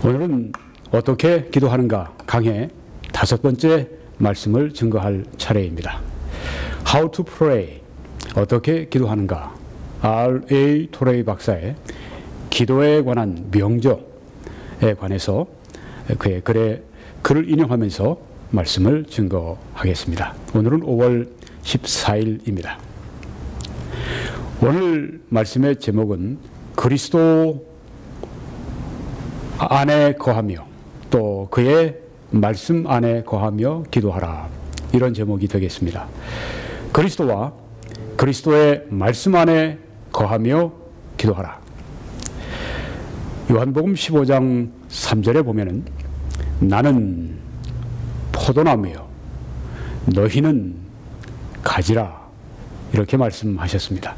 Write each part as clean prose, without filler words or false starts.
오늘은 어떻게 기도하는가 강의 5번째 말씀을 증거할 차례입니다. How to pray, 어떻게 기도하는가, R.A. 토레이 박사의 기도에 관한 명저에 관해서 그의 글을 인용하면서 말씀을 증거하겠습니다. 오늘은 5월 14일입니다. 오늘 말씀의 제목은 그리스도 안에 거하며 또 그의 말씀 안에 거하며 기도하라, 이런 제목이 되겠습니다. 그리스도와 그리스도의 말씀 안에 거하며 기도하라. 요한복음 15장 3절에 보면은 나는 포도나무요 너희는 가지라, 이렇게 말씀하셨습니다.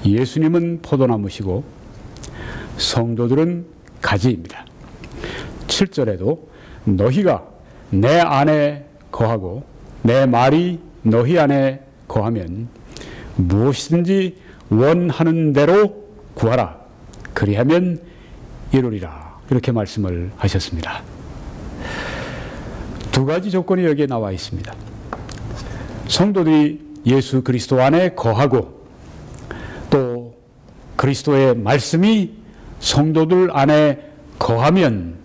예수님은 포도나무시고 성도들은 가지입니다. 7절에도 너희가 내 안에 거하고 내 말이 너희 안에 거하면 무엇이든지 원하는 대로 구하라, 그리하면 이루리라, 이렇게 말씀을 하셨습니다. 두 가지 조건이 여기에 나와 있습니다. 성도들이 예수 그리스도 안에 거하고 또 그리스도의 말씀이 성도들 안에 거하면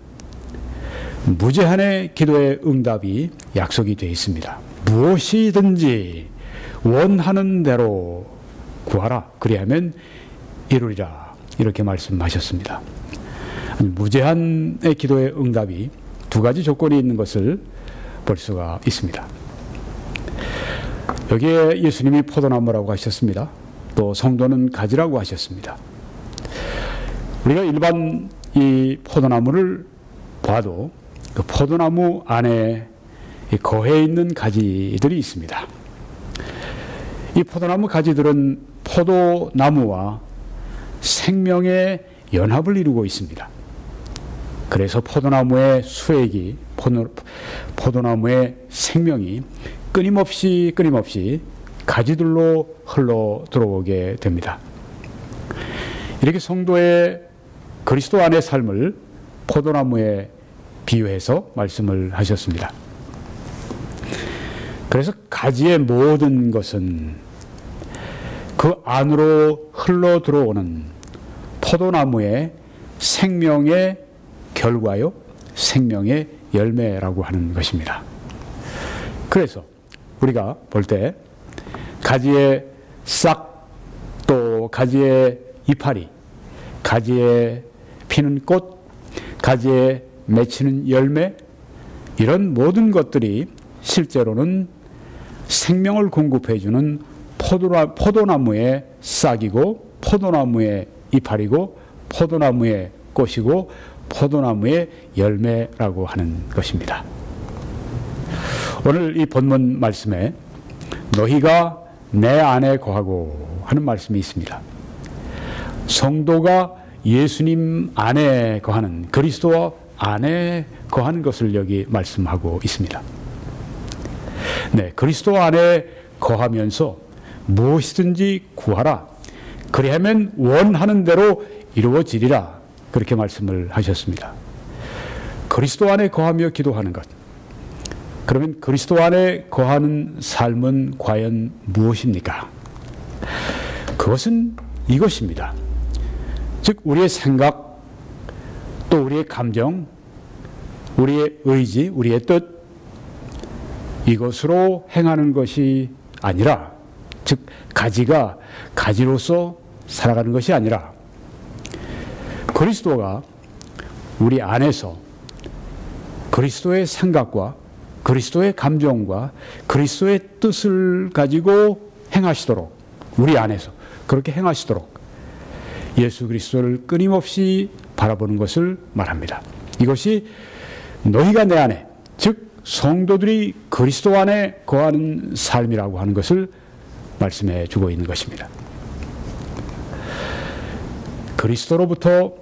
무제한의 기도의 응답이 약속이 되어 있습니다. 무엇이든지 원하는 대로 구하라, 그리하면 이루리라, 이렇게 말씀하셨습니다. 무제한의 기도의 응답이 두 가지 조건이 있는 것을 볼 수가 있습니다. 여기에 예수님이 포도나무라고 하셨습니다. 또 성도는 가지라고 하셨습니다. 우리가 일반 이 포도나무를 봐도 그 포도나무 안에 거해 있는 가지들이 있습니다. 이 포도나무 가지들은 포도나무와 생명의 연합을 이루고 있습니다. 그래서 포도나무의 수액이, 포도나무의 생명이 끊임없이 가지들로 흘러 들어오게 됩니다. 이렇게 성도의 그리스도 안의 삶을 포도나무에 비유해서 말씀을 하셨습니다. 그래서 가지의 모든 것은 그 안으로 흘러 들어오는 포도나무의 생명의 결과요, 생명의 열매라고 하는 것입니다. 그래서 우리가 볼 때 가지의 싹, 또 가지의 이파리, 가지에 피는 꽃, 가지에 맺히는 열매, 이런 모든 것들이 실제로는 생명을 공급해주는 포도나무의 싹이고, 포도나무의 이파리고, 포도나무의 꽃이고, 포도나무의 열매라고 하는 것입니다. 오늘 이 본문 말씀에 너희가 내 안에 거하고 하는 말씀이 있습니다. 성도가 예수님 안에 거하는, 그리스도 안에 거하는 것을 여기 말씀하고 있습니다. 네, 그리스도 안에 거하면서 무엇이든지 구하라, 그리하면 원하는 대로 이루어지리라, 그렇게 말씀을 하셨습니다. 그리스도 안에 거하며 기도하는 것, 그러면 그리스도 안에 거하는 삶은 과연 무엇입니까? 그것은 이것입니다. 즉 우리의 생각, 또 우리의 감정, 우리의 의지, 우리의 뜻, 이것으로 행하는 것이 아니라, 즉 가지가 가지로서 살아가는 것이 아니라 그리스도가 우리 안에서 그리스도의 생각과 그리스도의 감정과 그리스도의 뜻을 가지고 행하시도록, 우리 안에서 그렇게 행하시도록 예수 그리스도를 끊임없이 바라보는 것을 말합니다. 이것이 너희가 내 안에, 즉 성도들이 그리스도 안에 거하는 삶이라고 하는 것을 말씀해 주고 있는 것입니다. 그리스도로부터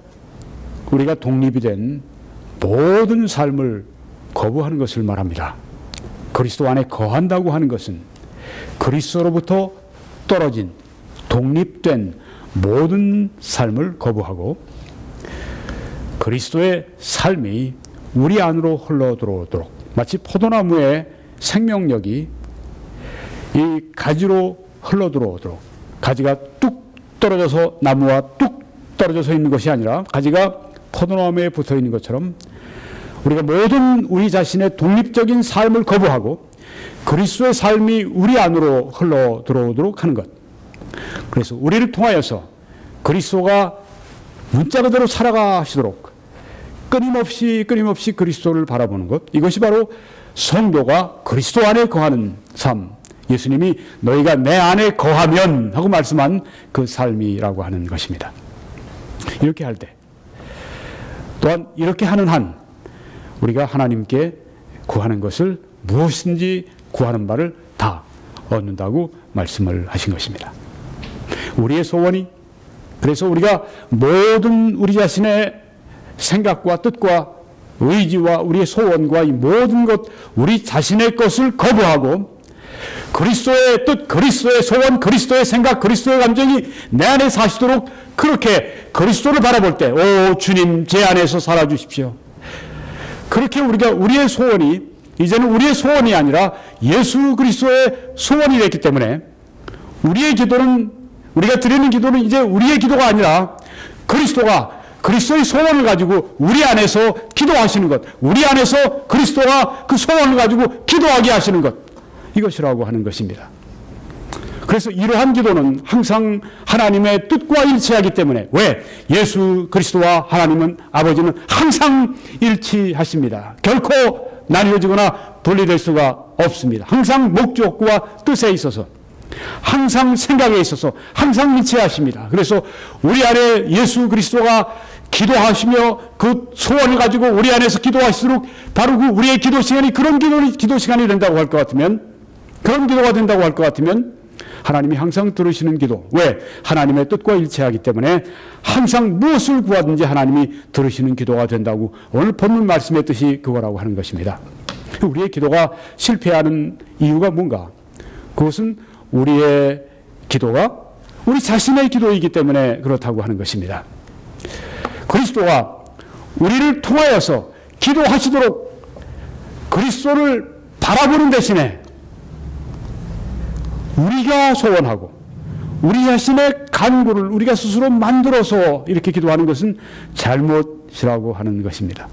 우리가 독립이 된 모든 삶을 거부하는 것을 말합니다. 그리스도 안에 거한다고 하는 것은 그리스도로부터 떨어진, 독립된 모든 삶을 거부하고 그리스도의 삶이 우리 안으로 흘러 들어오도록, 마치 포도나무의 생명력이 이 가지로 흘러 들어오도록, 가지가 뚝 떨어져서 나무와 뚝 떨어져서 있는 것이 아니라 가지가 포도나무에 붙어 있는 것처럼 우리가 모든 우리 자신의 독립적인 삶을 거부하고 그리스도의 삶이 우리 안으로 흘러 들어오도록 하는 것. 그래서 우리를 통하여서 그리스도가 문자 그대로 살아가시도록 끊임없이 그리스도를 바라보는 것. 이것이 바로 성도가 그리스도 안에 거하는 삶. 예수님이 너희가 내 안에 거하면 하고 말씀한 그 삶이라고 하는 것입니다. 이렇게 할 때, 또한 이렇게 하는 한 우리가 하나님께 구하는 것을 무엇인지 구하는 바를 다 얻는다고 말씀을 하신 것입니다. 우리의 소원이, 그래서 우리가 모든 우리 자신의 생각과 뜻과 의지와 우리의 소원과 이 모든 것, 우리 자신의 것을 거부하고 그리스도의 뜻, 그리스도의 소원, 그리스도의 생각, 그리스도의 감정이 내 안에 사시도록 그렇게 그리스도를 바라볼 때, 오 주님 제 안에서 살아주십시오. 그렇게 우리의 소원이 이제는 우리의 소원이 아니라 예수 그리스도의 소원이 됐기 때문에 우리의 기도는, 우리가 드리는 기도는 이제 우리의 기도가 아니라 그리스도가 그리스도의 소원을 가지고 우리 안에서 기도하시는 것, 우리 안에서 그리스도가 그 소원을 가지고 기도하게 하시는 것, 이것이라고 하는 것입니다. 그래서 이러한 기도는 항상 하나님의 뜻과 일치하기 때문에, 왜? 예수 그리스도와 하나님은, 아버지는 항상 일치하십니다. 결코 나뉘어지거나 분리될 수가 없습니다. 항상 목적과 뜻에 있어서, 항상 생각에 있어서 항상 일치하십니다. 그래서 우리 안에 예수 그리스도가 기도하시며 그 소원을 가지고 우리 안에서 기도하시도록 바로 그 우리의 기도 시간이 그런 기도 시간이 된다고 할 것 같으면, 그런 기도가 된다고 할 것 같으면 하나님이 항상 들으시는 기도. 왜? 하나님의 뜻과 일치하기 때문에 항상 무엇을 구하든지 하나님이 들으시는 기도가 된다고 오늘 본문 말씀의 뜻이 그거라고 하는 것입니다. 우리의 기도가 실패하는 이유가 뭔가? 그것은 우리의 기도가 우리 자신의 기도이기 때문에 그렇다고 하는 것입니다. 그리스도가 우리를 통하여서 기도하시도록 그리스도를 바라보는 대신에 우리가 소원하고 우리 자신의 간구를 우리가 스스로 만들어서 이렇게 기도하는 것은 잘못이라고 하는 것입니다.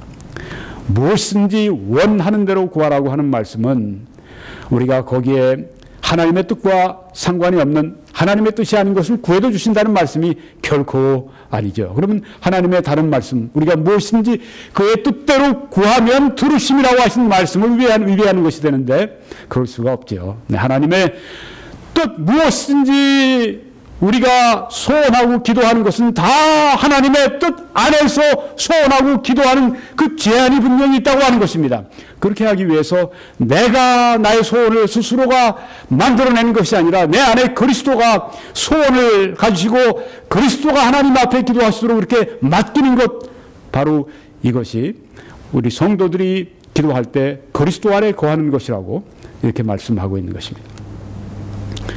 무엇인지 원하는 대로 구하라고 하는 말씀은 우리가 거기에 하나님의 뜻과 상관이 없는, 하나님의 뜻이 아닌 것을 구해도 주신다는 말씀이 결코 아니죠. 그러면 하나님의 다른 말씀, 우리가 무엇인지 그의 뜻대로 구하면 들으심이라고 하신 말씀을 위배하는 것이 되는데 그럴 수가 없죠. 네, 하나님의 뜻 무엇인지 우리가 소원하고 기도하는 것은 다 하나님의 뜻 안에서 소원하고 기도하는 그 제한이 분명히 있다고 하는 것입니다. 그렇게 하기 위해서 내가 나의 소원을 스스로가 만들어내는 것이 아니라 내 안에 그리스도가 소원을 가지시고 그리스도가 하나님 앞에 기도하시도록 이렇게 맡기는 것, 바로 이것이 우리 성도들이 기도할 때 그리스도 안에 거하는 것이라고 이렇게 말씀하고 있는 것입니다.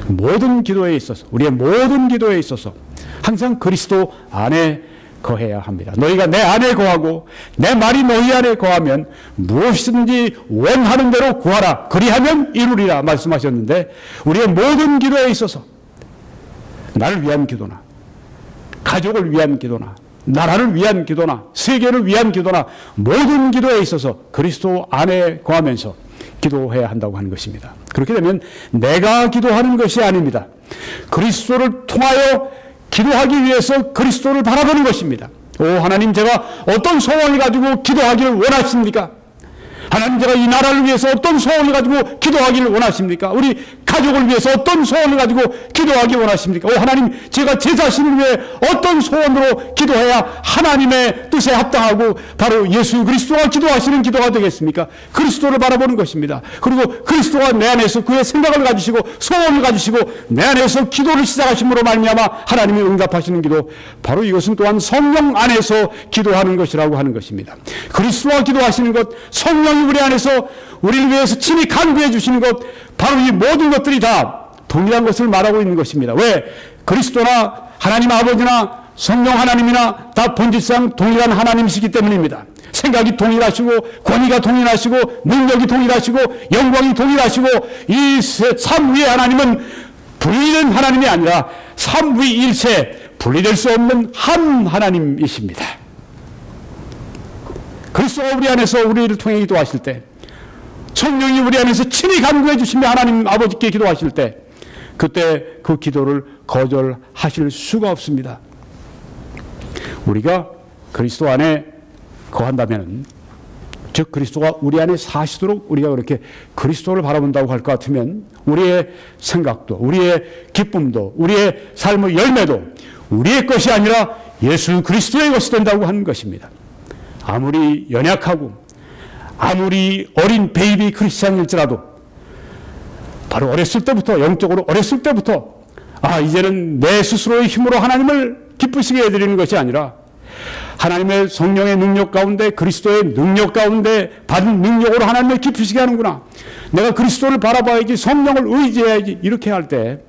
모든 기도에 있어서, 우리의 모든 기도에 있어서 항상 그리스도 안에 거해야 합니다. 너희가 내 안에 거하고 내 말이 너희 안에 거하면 무엇이든지 원하는 대로 구하라. 그리하면 이루리라 말씀하셨는데, 우리의 모든 기도에 있어서 나를 위한 기도나 가족을 위한 기도나 나라를 위한 기도나 세계를 위한 기도나 모든 기도에 있어서 그리스도 안에 거하면서 기도해야 한다고 하는 것입니다. 그렇게 되면 내가 기도하는 것이 아닙니다. 그리스도를 통하여 기도하기 위해서 그리스도를 바라보는 것입니다. 오 하나님, 제가 어떤 소원을 가지고 기도하기를 원하십니까? 하나님, 제가 이 나라를 위해서 어떤 소원을 가지고 기도하기를 원하십니까? 우리 가족을 위해서 어떤 소원을 가지고 기도하기 원하십니까? 오 하나님, 제가 제 자신을 위해 어떤 소원으로 기도해야 하나님의 뜻에 합당하고 바로 예수 그리스도가 기도하시는 기도가 되겠습니까? 그리스도를 바라보는 것입니다. 그리고 그리스도가 내 안에서 그의 생각을 가지시고 소원을 가지시고 내 안에서 기도를 시작하심으로 말미암아 하나님이 응답하시는 기도, 바로 이것은 또한 성령 안에서 기도하는 것이라고 하는 것입니다. 그리스도가 기도하시는 것, 성령이 우리 안에서 우리를 위해서 친히 간구해 주시는 것, 바로 이 모든 것들이 다 동일한 것을 말하고 있는 것입니다. 왜? 그리스도나 하나님 아버지나 성령 하나님이나 다 본질상 동일한 하나님이시기 때문입니다. 생각이 동일하시고 권위가 동일하시고 능력이 동일하시고 영광이 동일하시고 이 삼위의 하나님은 분리된 하나님이 아니라 삼위일체 분리될 수 없는 한 하나님이십니다. 그리스도가 우리 안에서 우리를 통해 기도하실 때, 성령이 우리 안에서 친히 간구해 주시며 하나님 아버지께 기도하실 때, 그때 그 기도를 거절하실 수가 없습니다. 우리가 그리스도 안에 거한다면, 즉 그리스도가 우리 안에 사시도록 우리가 그렇게 그리스도를 바라본다고 할 것 같으면 우리의 생각도, 우리의 기쁨도, 우리의 삶의 열매도 우리의 것이 아니라 예수 그리스도의 것이 된다고 하는 것입니다. 아무리 연약하고 아무리 어린 베이비 크리스찬일지라도 바로 어렸을 때부터, 영적으로 어렸을 때부터 이제는 내 스스로의 힘으로 하나님을 기쁘시게 해드리는 것이 아니라 하나님의 성령의 능력 가운데, 그리스도의 능력 가운데 받은 능력으로 하나님을 기쁘시게 하는구나, 내가 그리스도를 바라봐야지, 성령을 의지해야지, 이렇게 할 때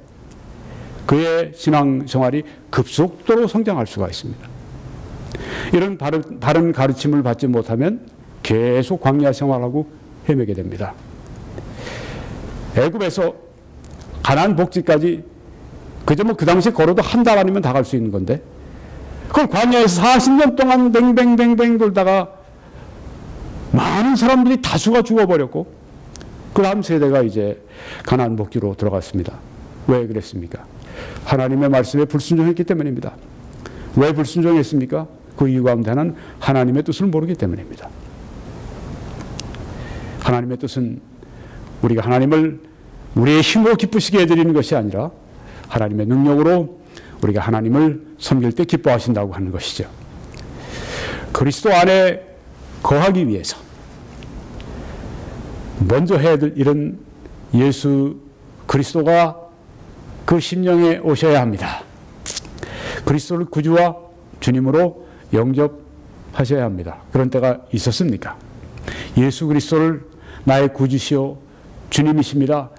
그의 신앙생활이 급속도로 성장할 수가 있습니다. 이런 바른 가르침을 받지 못하면 계속 광야 생활하고 헤매게 됩니다. 애굽에서 가나안 복지까지 그저 그 당시에 걸어도 한 달 아니면 다 갈 수 있는 건데, 그걸 광야에서 40년 동안 뱅뱅뱅뱅 돌다가 많은 사람들이 다수가 죽어버렸고, 그 다음 세대가 이제 가나안 복지로 들어갔습니다. 왜 그랬습니까? 하나님의 말씀에 불순종했기 때문입니다. 왜 불순종했습니까? 그 이유 가운데 하나는 하나님의 뜻을 모르기 때문입니다. 하나님의 뜻은 우리가 하나님을 우리의 힘으로 기쁘시게 해드리는 것이 아니라 하나님의 능력으로 우리가 하나님을 섬길 때 기뻐하신다고 하는 것이죠. 그리스도 안에 거하기 위해서 먼저 해야 될 일은 예수 그리스도가 그 심령에 오셔야 합니다. 그리스도를 구주와 주님으로 영접하셔야 합니다. 그런 때가 있었습니까? 예수 그리스도를 나의 구주시오 주님이십니다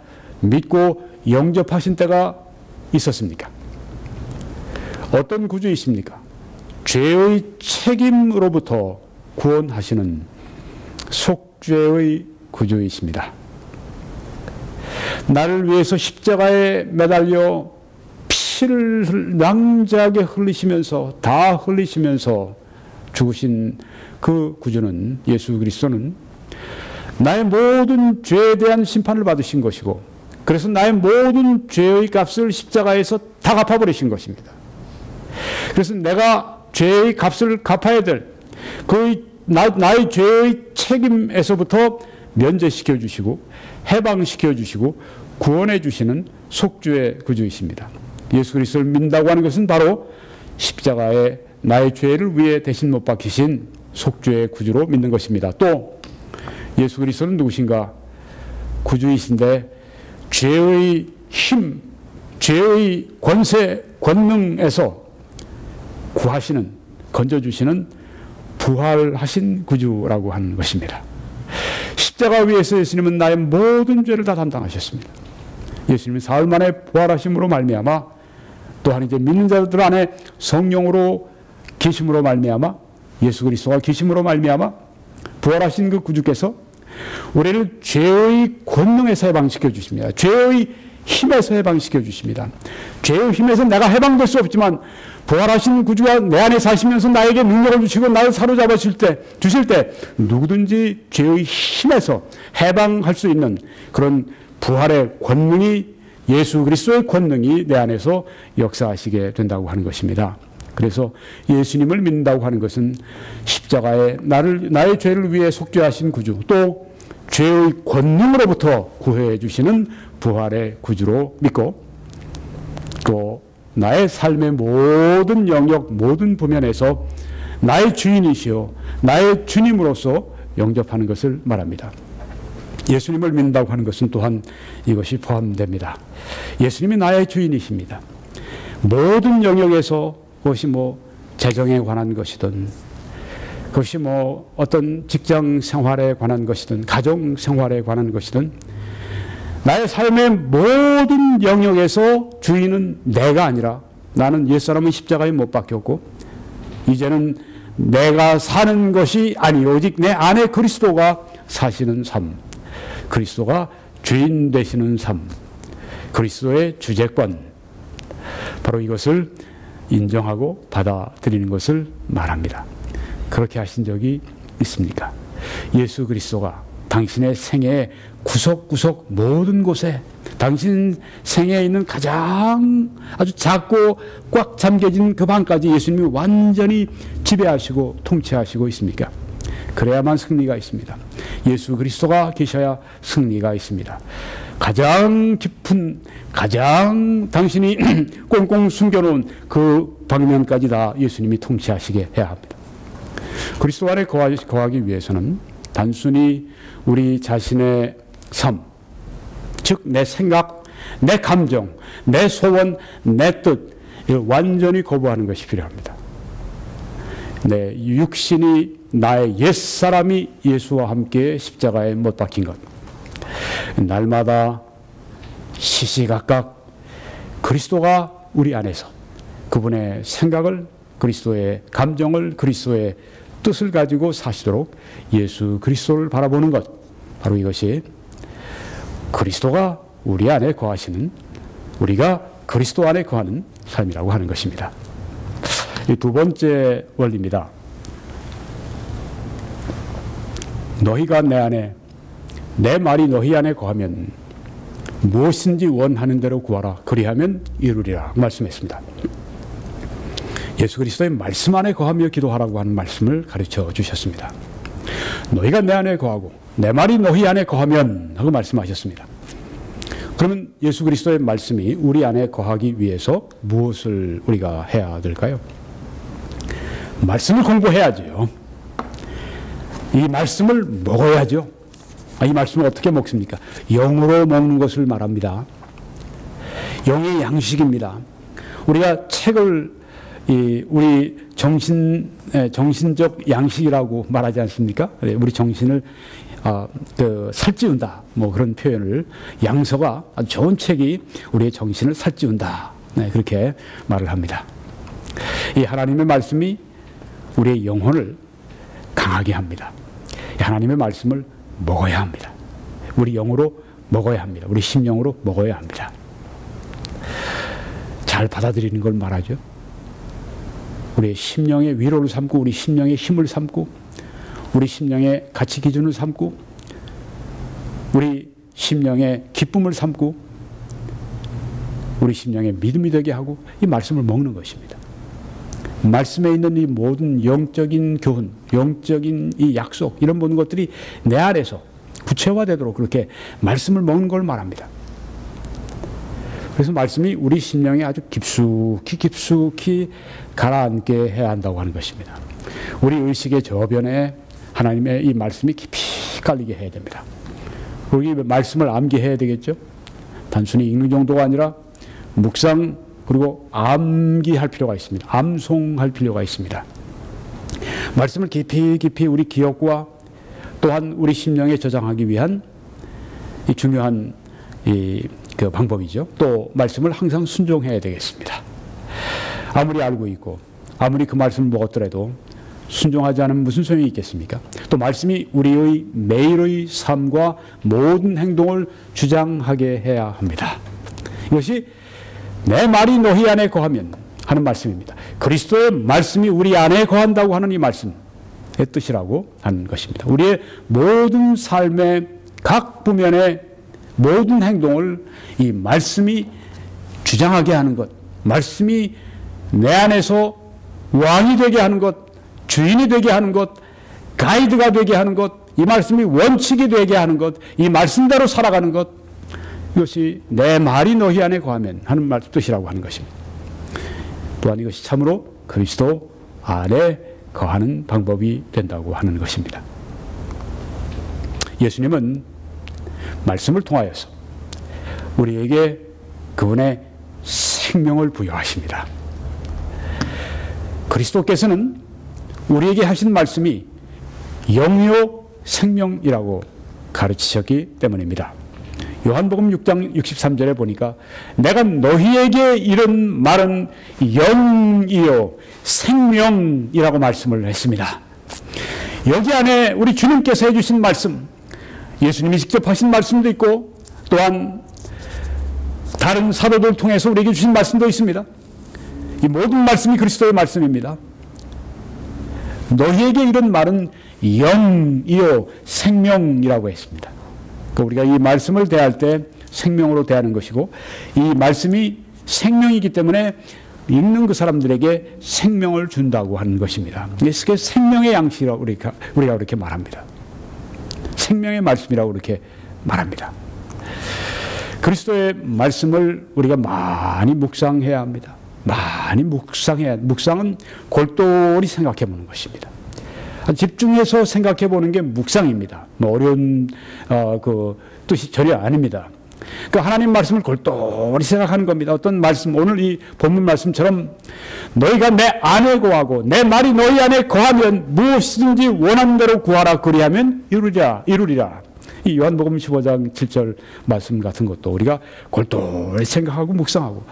믿고 영접하신 때가 있었습니까? 어떤 구주이십니까? 죄의 책임으로부터 구원하시는 속죄의 구주이십니다. 나를 위해서 십자가에 매달려 피를 낭자하게 흘리시면서, 다 흘리시면서 죽으신 그 구주는, 예수 그리스도는 나의 모든 죄에 대한 심판을 받으신 것이고, 그래서 나의 모든 죄의 값을 십자가에서 다 갚아버리신 것입니다. 그래서 내가 죄의 값을 갚아야 될 나의 죄의 책임에서부터 면제시켜 주시고 해방시켜 주시고 구원해 주시는 속죄의 구주이십니다. 예수 그리스도를 믿는다고 하는 것은 바로 십자가에 나의 죄를 위해 대신 못 박히신 속죄의 구주로 믿는 것입니다. 또 예수 그리스도는 누구신가? 구주이신데 죄의 힘, 죄의 권세, 권능에서 구하시는, 건져주시는 부활하신 구주라고 하는 것입니다. 십자가 위에서 예수님은 나의 모든 죄를 다 담당하셨습니다. 예수님이 사흘 만에 부활하심으로 말미암아, 또한 이제 믿는 자들 안에 성령으로 계심으로 말미암아, 예수 그리스도가 계심으로 말미암아 부활하신 그 구주께서 우리를 죄의 권능에서 해방시켜 주십니다. 죄의 힘에서 해방시켜 주십니다. 죄의 힘에서 내가 해방될 수 없지만 부활하신 구주가 내 안에 사시면서 나에게 능력을 주시고 나를 사로잡아 주실 때 누구든지 죄의 힘에서 해방할 수 있는 그런 부활의 권능이, 예수 그리스도의 권능이 내 안에서 역사하시게 된다고 하는 것입니다. 그래서 예수님을 믿는다고 하는 것은 십자가에 나의 죄를 위해 속죄하신 구주, 또 죄의 권능으로부터 구해해 주시는 부활의 구주로 믿고, 또 나의 삶의 모든 영역, 모든 부면에서 나의 주인이시요 나의 주님으로서 영접하는 것을 말합니다. 예수님을 믿는다고 하는 것은 또한 이것이 포함됩니다. 예수님이 나의 주인이십니다. 모든 영역에서, 그것이 재정에 관한 것이든, 그것이 어떤 직장 생활에 관한 것이든, 가정 생활에 관한 것이든, 나의 삶의 모든 영역에서 주인은 내가 아니라 나는 옛사람은 십자가에 못 박혔고 이제는 내가 사는 것이 아니 오직 내 안에 그리스도가 사시는 삶, 그리스도가 주인 되시는 삶, 그리스도의 주재권, 바로 이것을 인정하고 받아들이는 것을 말합니다. 그렇게 하신 적이 있습니까? 예수 그리스도가 당신의 생애의 구석구석 모든 곳에, 당신 생애에 있는 가장 아주 작고 꽉 잠겨진 그 방까지 예수님이 완전히 지배하시고 통치하시고 있습니까? 그래야만 승리가 있습니다. 예수 그리스도가 계셔야 승리가 있습니다. 가장 깊은, 가장 당신이 꽁꽁 숨겨놓은 그 방면까지 다 예수님이 통치하시게 해야 합니다. 그리스도 안에 거하기 위해서는 단순히 우리 자신의 삶, 즉 내 생각, 내 감정, 내 소원, 내 뜻, 이걸 완전히 거부하는 것이 필요합니다. 내 육신이, 나의 옛사람이 예수와 함께 십자가에 못 박힌 것, 날마다 시시각각 그리스도가 우리 안에서 그분의 생각을, 그리스도의 감정을, 그리스도의 뜻을 가지고 사시도록 예수 그리스도를 바라보는 것, 바로 이것이 그리스도가 우리 안에 거하시는, 우리가 그리스도 안에 거하는 삶이라고 하는 것입니다. 이 두 번째 원리입니다. 너희가 내 안에, 내 말이 너희 안에 거하면 무엇인지 원하는 대로 구하라. 그리하면 이루리라 말씀했습니다. 예수 그리스도의 말씀 안에 거하며 기도하라고 하는 말씀을 가르쳐 주셨습니다. 너희가 내 안에 거하고 내 말이 너희 안에 거하면 하고 말씀하셨습니다. 그러면 예수 그리스도의 말씀이 우리 안에 거하기 위해서 무엇을 우리가 해야 될까요? 말씀을 공부해야죠. 이 말씀을 먹어야죠. 이 말씀을 어떻게 먹습니까? 영으로 먹는 것을 말합니다. 영의 양식입니다. 우리가 책을 우리 정신적 양식이라고 말하지 않습니까? 우리 정신을 살찌운다, 뭐 그런 표현을, 양서가 아주 좋은 책이 우리의 정신을 살찌운다, 그렇게 말을 합니다. 이 하나님의 말씀이 우리의 영혼을 강하게 합니다. 하나님의 말씀을 먹어야 합니다. 우리 영으로 먹어야 합니다. 우리 심령으로 먹어야 합니다. 잘 받아들이는 걸 말하죠. 우리의 심령의 위로를 삼고, 우리 심령의 힘을 삼고, 우리 심령의 가치 기준을 삼고, 우리 심령의 기쁨을 삼고, 우리 심령의 믿음이 되게 하고, 이 말씀을 먹는 것입니다. 말씀에 있는 이 모든 영적인 교훈, 영적인 이 약속, 이런 모든 것들이 내 안에서 구체화되도록 그렇게 말씀을 먹는 걸 말합니다. 그래서 말씀이 우리 심령에 아주 깊숙이 가라앉게 해야 한다고 하는 것입니다. 우리 의식의 저변에 하나님의 이 말씀이 깊이 깔리게 해야 됩니다. 우리 말씀을 암기해야 되겠죠. 단순히 읽는 정도가 아니라 묵상, 그리고 암기할 필요가 있습니다. 암송할 필요가 있습니다. 말씀을 깊이 우리 기억과 또한 우리 심령에 저장하기 위한 이 중요한 그 방법이죠. 또 말씀을 항상 순종해야 되겠습니다. 아무리 알고 있고 아무리 그 말씀을 먹었더라도 순종하지 않으면 무슨 소용이 있겠습니까? 또 말씀이 우리의 매일의 삶과 모든 행동을 주장하게 해야 합니다. 이것이 내 말이 너희 안에 거하면 하는 말씀입니다. 그리스도의 말씀이 우리 안에 거한다고 하는 이 말씀의 뜻이라고 하는 것입니다. 우리의 모든 삶의 각 부면의 모든 행동을 이 말씀이 주장하게 하는 것, 말씀이 내 안에서 왕이 되게 하는 것, 주인이 되게 하는 것, 가이드가 되게 하는 것, 이 말씀이 원칙이 되게 하는 것, 이 말씀대로 살아가는 것, 이것이 내 말이 너희 안에 거하면 하는 뜻이라고 하는 것입니다. 또한 이것이 참으로 그리스도 안에 거하는 방법이 된다고 하는 것입니다. 예수님은 말씀을 통하여서 우리에게 그분의 생명을 부여하십니다. 그리스도께서는 우리에게 하신 말씀이 영요 생명이라고 가르치셨기 때문입니다. 요한복음 6장 63절에 보니까 내가 너희에게 이런 말은 영이요 생명이라고 말씀을 했습니다. 여기 안에 우리 주님께서 해주신 말씀, 예수님이 직접 하신 말씀도 있고 또한 다른 사도들 통해서 우리에게 주신 말씀도 있습니다. 이 모든 말씀이 그리스도의 말씀입니다. 너희에게 이런 말은 영이요 생명이라고 했습니다. 우리가 이 말씀을 대할 때 생명으로 대하는 것이고 이 말씀이 생명이기 때문에 읽는 그 사람들에게 생명을 준다고 하는 것입니다. 그게 생명의 양식이라고 우리가 그렇게 말합니다. 생명의 말씀이라고 그렇게 말합니다. 그리스도의 말씀을 우리가 많이 묵상해야 합니다. 많이 묵상은 골똘히 생각해 보는 것입니다. 집중해서 생각해 보는 게 묵상입니다. 어려운 그 뜻이 전혀 아닙니다. 그 하나님 말씀을 골똘히 생각하는 겁니다. 어떤 말씀, 오늘 이 본문 말씀처럼 너희가 내 안에 거하고 내 말이 너희 안에 거하면 무엇이든지 원하는 대로 구하라 그리하면 이루리라. 이 요한복음 15장 7절 말씀 같은 것도 우리가 골똘히 생각하고 묵상하고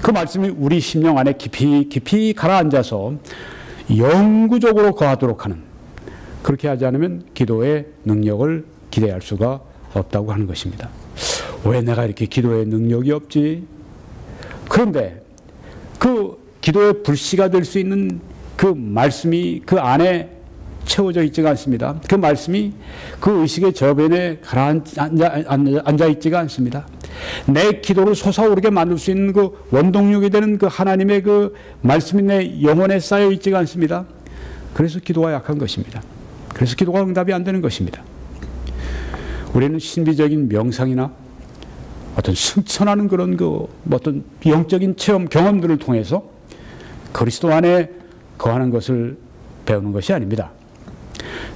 그 말씀이 우리 심령 안에 깊이 가라앉아서 영구적으로 거하도록 하는, 그렇게 하지 않으면 기도의 능력을 기대할 수가 없다고 하는 것입니다. 왜 내가 이렇게 기도의 능력이 없지? 그런데 그 기도의 불씨가 될 수 있는 그 말씀이 그 안에 채워져 있지가 않습니다. 그 말씀이 그 의식의 저변에 가라앉아 있지가 않습니다. 내 기도를 솟아오르게 만들 수 있는 그 원동력이 되는 그 하나님의 그 말씀이 내 영혼에 쌓여 있지가 않습니다. 그래서 기도가 약한 것입니다. 그래서 기도가 응답이 안 되는 것입니다. 우리는 신비적인 명상이나 어떤 승천하는 그런 어떤 영적인 체험, 경험들을 통해서 그리스도 안에 거하는 것을 배우는 것이 아닙니다.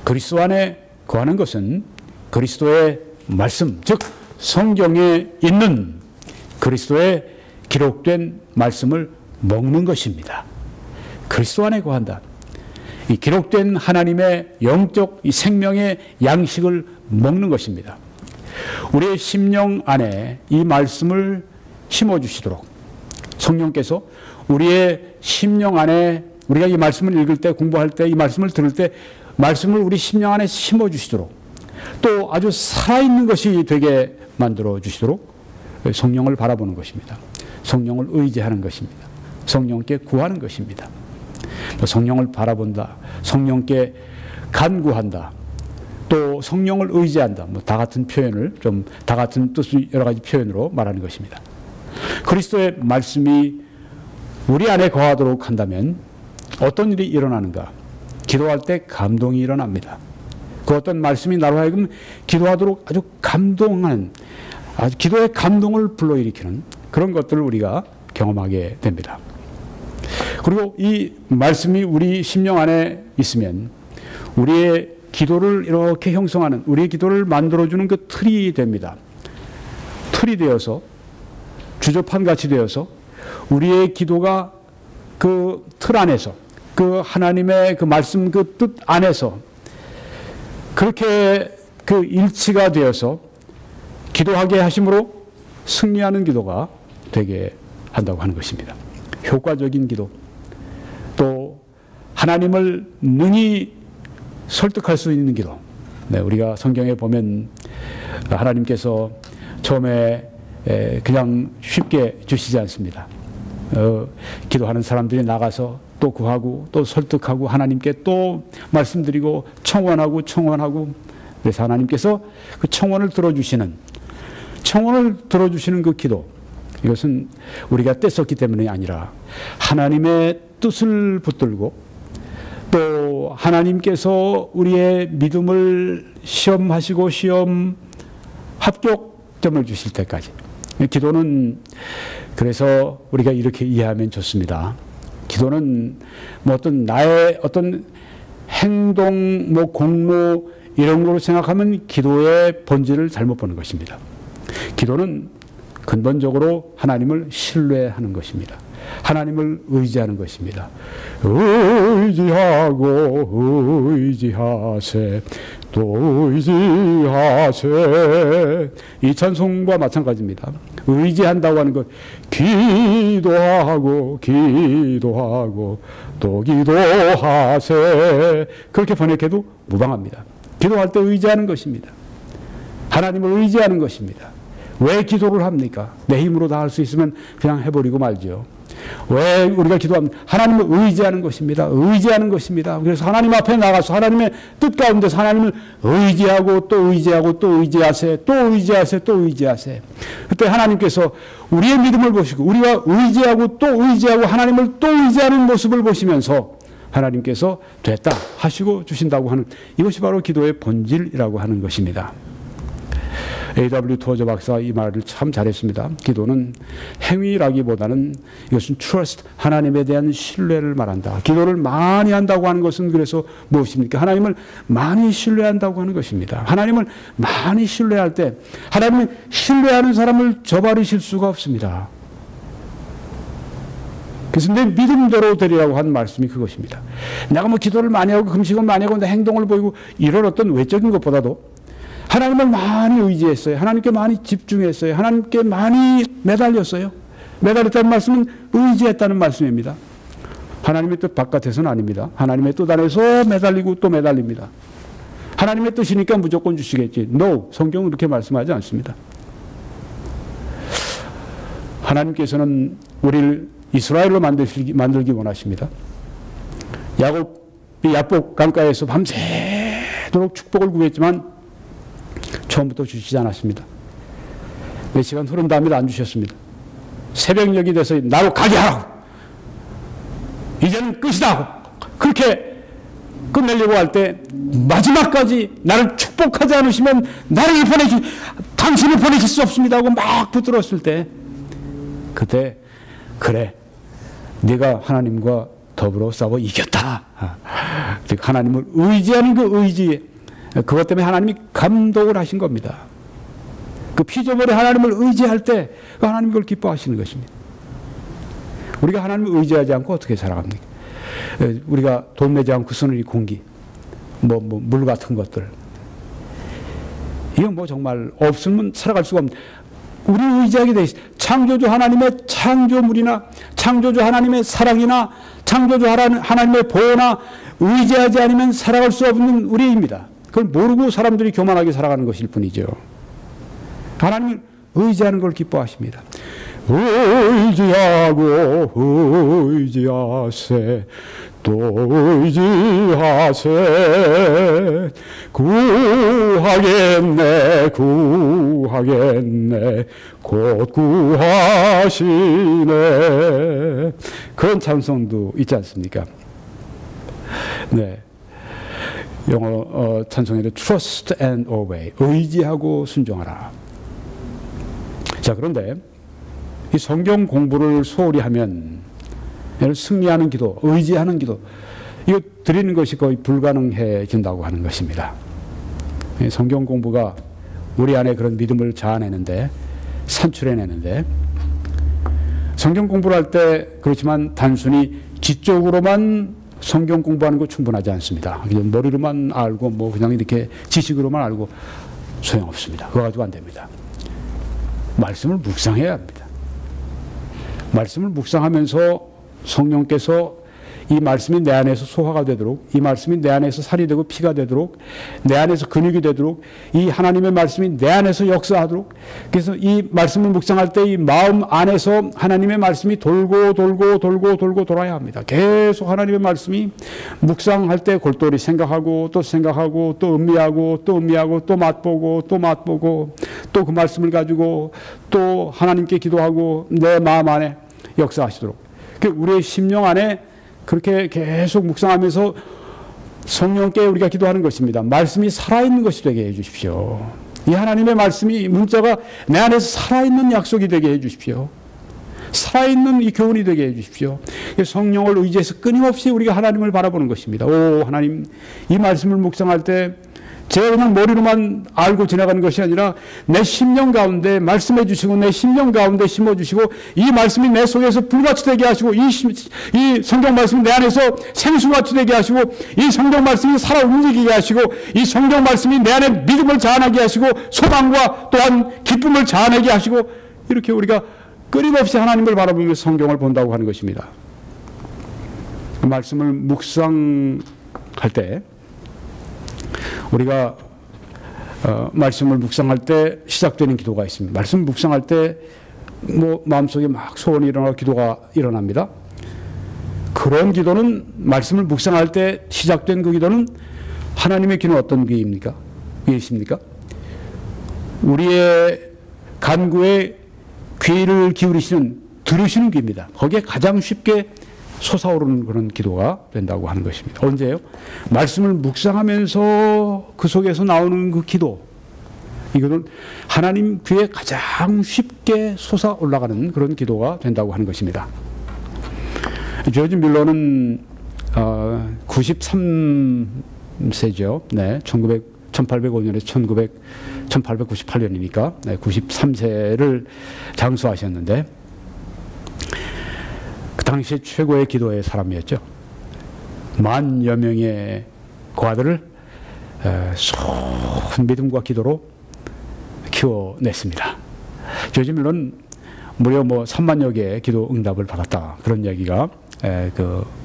그리스도 안에 거하는 것은 그리스도의 말씀, 즉 성경에 있는 그리스도의 기록된 말씀을 먹는 것입니다. 그리스도 안에 거한다. 이 기록된 하나님의 영적 이 생명의 양식을 먹는 것입니다. 우리의 심령 안에 이 말씀을 심어주시도록 성령께서 우리의 심령 안에 우리가 이 말씀을 읽을 때, 공부할 때, 이 말씀을 들을 때 말씀을 우리 심령 안에 심어주시도록 또 아주 살아있는 것이 되게 만들어주시도록 성령을 바라보는 것입니다. 성령을 의지하는 것입니다. 성령께 구하는 것입니다. 성령을 바라본다, 성령께 간구한다, 또 성령을 의지한다, 다 같은 표현을 다 같은 뜻의 여러 가지 표현으로 말하는 것입니다. 그리스도의 말씀이 우리 안에 거하도록 한다면 어떤 일이 일어나는가? 기도할 때 감동이 일어납니다. 그 어떤 말씀이 나로 하여금 기도하도록 아주 감동하는, 아주 기도의 감동을 불러일으키는 그런 것들을 우리가 경험하게 됩니다. 그리고 이 말씀이 우리 심령 안에 있으면 우리의 기도를 이렇게 형성하는, 우리의 기도를 만들어주는 그 틀이 됩니다. 틀이 되어서, 주조판 같이 되어서 우리의 기도가 그 틀 안에서, 그 하나님의 그 말씀 그 뜻 안에서 그렇게 그 일치가 되어서 기도하게 하심으로 승리하는 기도가 되게 한다고 하는 것입니다. 효과적인 기도, 또 하나님을 능히 설득할 수 있는 기도. 네, 우리가 성경에 보면 하나님께서 처음에 그냥 쉽게 주시지 않습니다. 기도하는 사람들이 나가서 또 구하고 또 설득하고 하나님께 또 말씀드리고 청원하고 그래서 하나님께서 그 청원을 들어주시는 그 기도, 이것은 우리가 떼었기 때문이 아니라 하나님의 뜻을 붙들고 또 하나님께서 우리의 믿음을 시험하시고 시험 합격점을 주실 때까지. 기도는 그래서 우리가 이렇게 이해하면 좋습니다. 기도는 어떤 나의 어떤 행동, 공로 이런 거로 생각하면 기도의 본질을 잘못 보는 것입니다. 기도는 근본적으로 하나님을 신뢰하는 것입니다. 하나님을 의지하는 것입니다. 의지하고 의지하세 또 의지하세. 이 찬송과 마찬가지입니다. 의지한다고 하는 것, 기도하고 기도하고 또 기도하세. 그렇게 번역해도 무방합니다. 기도할 때 의지하는 것입니다. 하나님을 의지하는 것입니다. 왜 기도를 합니까? 내 힘으로 다 할 수 있으면 그냥 해버리고 말죠. 왜 우리가 기도합니까? 하나님을 의지하는 것입니다. 의지하는 것입니다. 그래서 하나님 앞에 나가서 하나님의 뜻 가운데서 하나님을 의지하고 또 의지하고 또 의지하세 또 의지하세 또 의지하세. 그때 하나님께서 우리의 믿음을 보시고 우리가 의지하고 또 의지하고 하나님을 또 의지하는 모습을 보시면서 하나님께서 됐다 하시고 주신다고 하는, 이것이 바로 기도의 본질이라고 하는 것입니다. A.W. 토저 박사가 이 말을 참 잘했습니다. 기도는 행위라기보다는 이것은 trust, 하나님에 대한 신뢰를 말한다. 기도를 많이 한다고 하는 것은 그래서 무엇입니까? 하나님을 많이 신뢰한다고 하는 것입니다. 하나님을 많이 신뢰할 때 하나님을 신뢰하는 사람을 저버리실 수가 없습니다. 그래서 내 믿음대로 되리라고 한 말씀이 그것입니다. 내가 뭐 기도를 많이 하고 금식을 많이 하고 내 행동을 보이고 이런 어떤 외적인 것보다도 하나님을 많이 의지했어요. 하나님께 많이 집중했어요. 하나님께 많이 매달렸어요. 매달렸다는 말씀은 의지했다는 말씀입니다. 하나님의 뜻 바깥에서는 아닙니다. 하나님의 뜻 안에서 매달리고 또 매달립니다. 하나님의 뜻이니까 무조건 주시겠지. No, 성경은 그렇게 말씀하지 않습니다. 하나님께서는 우리를 이스라엘로 만들기 원하십니다. 야곱이 야복 강가에서 밤새도록 축복을 구했지만 처음부터 주시지 않았습니다. 몇 시간 흐른 다음에도 안 주셨습니다. 새벽녘이 돼서 나로 가게 하라고, 이제는 끝이다, 그렇게 끝내려고 할 때 마지막까지 나를 축복하지 않으시면 나를 당신을 보내실 수 없습니다 하고 막 붙들었을 때, 그때 그래 네가 하나님과 더불어 싸워 이겼다. 하나님을 의지하는 그 의지, 그것 때문에 하나님이 감동을 하신 겁니다. 그 피조물의 하나님을 의지할 때 하나님이 그걸 기뻐하시는 것입니다. 우리가 하나님을 의지하지 않고 어떻게 살아갑니까? 우리가 돈 내지 않고 쓰는 이 공기, 물 같은 것들, 이건 뭐 정말 없으면 살아갈 수가 없는, 우리 의지하게 돼 있어요. 창조주 하나님의 창조물이나 창조주 하나님의 사랑이나 창조주 하나님의 보호나 의지하지 않으면 살아갈 수 없는 우리입니다. 그걸 모르고 사람들이 교만하게 살아가는 것일 뿐이죠. 하나님을 의지하는 걸 기뻐하십니다. 의지하고 의지하세 또 의지하세 구하겠네 구하겠네 곧 구하시네. 그런 찬송도 있지 않습니까? 네. 영어 찬송에도 trust and obey, 의지하고 순종하라. 자, 그런데 이 성경 공부를 소홀히 하면 승리하는 기도, 의지하는 기도, 이거 드리는 것이 거의 불가능해진다고 하는 것입니다. 성경 공부가 우리 안에 그런 믿음을 자아내는데, 산출해내는데, 성경 공부를 할 때 그렇지만 단순히 지적으로만 성경 공부하는 거 충분하지 않습니다. 그냥 머리로만 알고 그냥 이렇게 지식으로만 알고 소용없습니다. 그거 가지고 안 됩니다. 말씀을 묵상해야 합니다. 말씀을 묵상하면서 성령께서 이 말씀이 내 안에서 소화가 되도록, 이 말씀이 내 안에서 살이 되고 피가 되도록, 내 안에서 근육이 되도록, 이 하나님의 말씀이 내 안에서 역사하도록, 그래서 이 말씀을 묵상할 때 이 마음 안에서 하나님의 말씀이 돌고 돌아야 합니다. 계속 하나님의 말씀이 묵상할 때 골똘히 생각하고 또 음미하고 또 맛보고 또 그 말씀을 가지고 또 하나님께 기도하고 내 마음 안에 역사하시도록, 우리의 심령 안에 그렇게 계속 묵상하면서 성령께 우리가 기도하는 것입니다. 말씀이 살아있는 것이 되게 해주십시오. 이 하나님의 말씀이, 문자가 내 안에서 살아있는 약속이 되게 해주십시오. 살아있는 이 교훈이 되게 해주십시오. 성령을 의지해서 끊임없이 우리가 하나님을 바라보는 것입니다. 오 하나님, 이 말씀을 묵상할 때 제가 그냥 머리로만 알고 지나가는 것이 아니라 내 심령 가운데 말씀해 주시고 내 심령 가운데 심어 주시고 이 말씀이 내 속에서 불같이 되게 하시고 이 성경 말씀이 내 안에서 생수같이 되게 하시고 이 성경 말씀이 살아 움직이게 하시고 이 성경 말씀이 내 안에 믿음을 자아내게 하시고 소망과 또한 기쁨을 자아내게 하시고 이렇게 우리가 끊임없이 하나님을 바라보면서 성경을 본다고 하는 것입니다. 말씀을 묵상할 때 우리가 말씀을 묵상할 때 시작되는 기도가 있습니다. 말씀 묵상할 때 뭐 마음속에 막 소원이 일어나고 기도가 일어납니다. 그런 기도는 말씀을 묵상할 때 시작된 그 기도는 하나님의 귀는 어떤 귀입니까? 귀이십니까? 우리의 간구에 귀를 기울이시는 들으시는 귀입니다. 거기에 가장 쉽게 솟아오르는 그런 기도가 된다고 하는 것입니다. 언제요? 말씀을 묵상하면서 그 속에서 나오는 그 기도, 이거는 하나님 귀에 가장 쉽게 솟아올라가는 그런 기도가 된다고 하는 것입니다. 조지 뮬러는 93세죠. 네, 1805년에서 1898년이니까 93세를 장수하셨는데 그 당시 최고의 기도의 사람이었죠. 10,000여 명의 과들을 소원 믿음과 기도로 키워냈습니다. 조지 뮬러는 무려 3만여 개의 기도 응답을 받았다. 그런 이야기가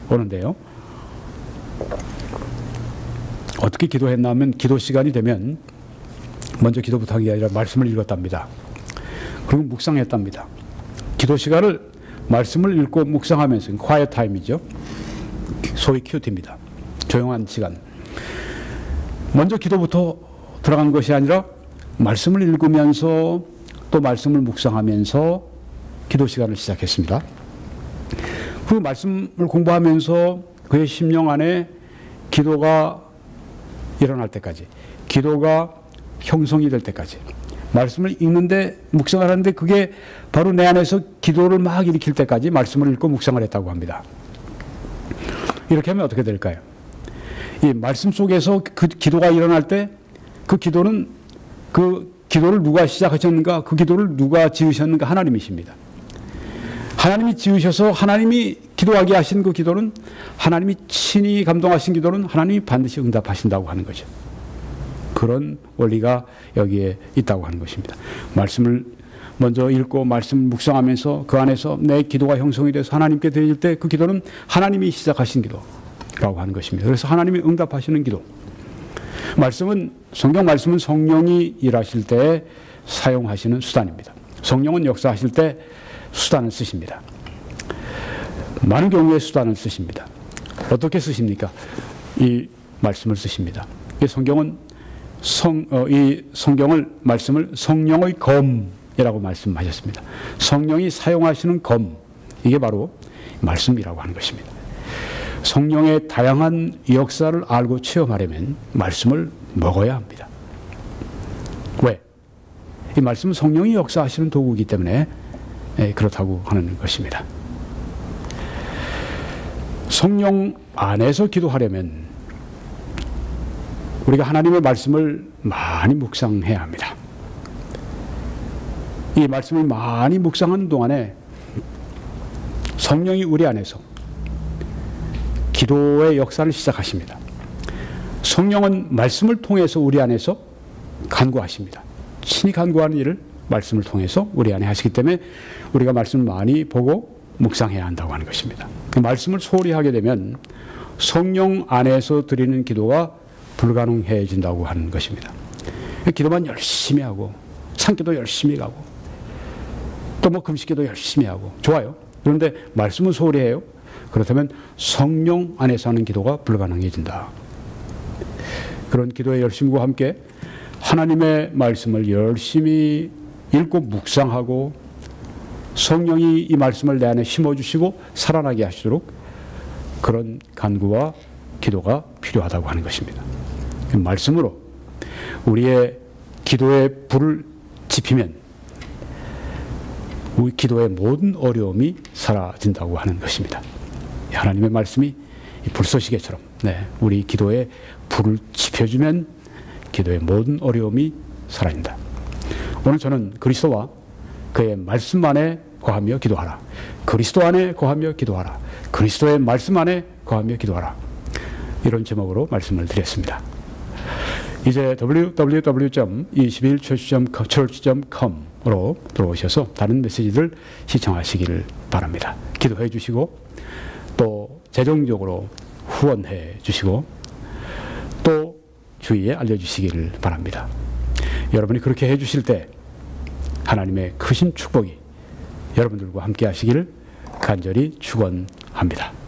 오는데요. 어떻게 기도했나 하면 기도 시간이 되면 먼저 기도부터 하는 게 아니라 말씀을 읽었답니다. 그리고 묵상했답니다. 기도 시간을 말씀을 읽고 묵상하면서 quiet time이죠. 소위 QT입니다. 조용한 시간. 먼저 기도부터 들어간 것이 아니라 말씀을 읽으면서 또 말씀을 묵상하면서 기도 시간을 시작했습니다. 그 말씀을 공부하면서 그의 심령 안에 기도가 일어날 때까지, 기도가 형성이 될 때까지, 말씀을 읽는데 묵상을 하는데 그게 바로 내 안에서 기도를 막 일으킬 때까지 말씀을 읽고 묵상을 했다고 합니다. 이렇게 하면 어떻게 될까요? 이 말씀 속에서 그 기도가 일어날 때 그 기도를 누가 시작하셨는가, 그 기도를 누가 지으셨는가, 하나님이십니다. 하나님이 지으셔서 하나님이 기도하게 하신 그 기도는, 하나님이 친히 감동하신 기도는 하나님이 반드시 응답하신다고 하는 거죠. 그런 원리가 여기에 있다고 하는 것입니다. 말씀을 먼저 읽고 말씀을 묵상하면서 그 안에서 내 기도가 형성이 돼서 하나님께 드릴 때 그 기도는 하나님이 시작하신 기도라고 하는 것입니다. 그래서 하나님이 응답하시는 기도. 성경 말씀은 성령이 일하실 때 사용하시는 수단입니다. 성령은 역사하실 때 수단을 쓰십니다. 많은 경우에 수단을 쓰십니다. 어떻게 쓰십니까? 이 말씀을 쓰십니다. 성경은 말씀을 성령의 검이라고 말씀하셨습니다. 성령이 사용하시는 검, 이게 바로 말씀이라고 하는 것입니다. 성령의 다양한 역사를 알고 체험하려면 말씀을 먹어야 합니다. 왜? 이 말씀은 성령이 역사하시는 도구이기 때문에 그렇다고 하는 것입니다. 성령 안에서 기도하려면 우리가 하나님의 말씀을 많이 묵상해야 합니다. 이 말씀을 많이 묵상하는 동안에 성령이 우리 안에서 기도의 역사를 시작하십니다. 성령은 말씀을 통해서 우리 안에서 간구하십니다. 친히 간구하는 일을 말씀을 통해서 우리 안에 하시기 때문에 우리가 말씀을 많이 보고 묵상해야 한다고 하는 것입니다. 그 말씀을 소홀히 하게 되면 성령 안에서 드리는 기도가 불가능해진다고 하는 것입니다. 기도만 열심히 하고 산기도 열심히 가고 또 금식기도 열심히 하고 좋아요. 그런데 말씀은 소홀히 해요. 그렇다면 성령 안에서 하는 기도가 불가능해진다. 그런 기도의 열심과 함께 하나님의 말씀을 열심히 읽고 묵상하고 성령이 이 말씀을 내 안에 심어주시고 살아나게 하시도록 그런 간구와 기도가 필요하다고 하는 것입니다. 말씀으로 우리의 기도의 불을 지피면 우리 기도의 모든 어려움이 사라진다고 하는 것입니다. 하나님의 말씀이 불쏘시개처럼 우리 기도에 불을 지펴주면 기도의 모든 어려움이 사라진다. 오늘 저는 그리스도와 그의 말씀 안에 거하며 기도하라. 그리스도 안에 거하며 기도하라. 그리스도의 말씀 안에 거하며 기도하라. 이런 제목으로 말씀을 드렸습니다. 이제 www.21church.com으로 들어오셔서 다른 메시지들 시청하시기를 바랍니다. 기도해 주시고 또 재정적으로 후원해 주시고 또 주위에 알려주시기를 바랍니다. 여러분이 그렇게 해 주실 때 하나님의 크신 축복이 여러분들과 함께 하시기를 간절히 축원합니다.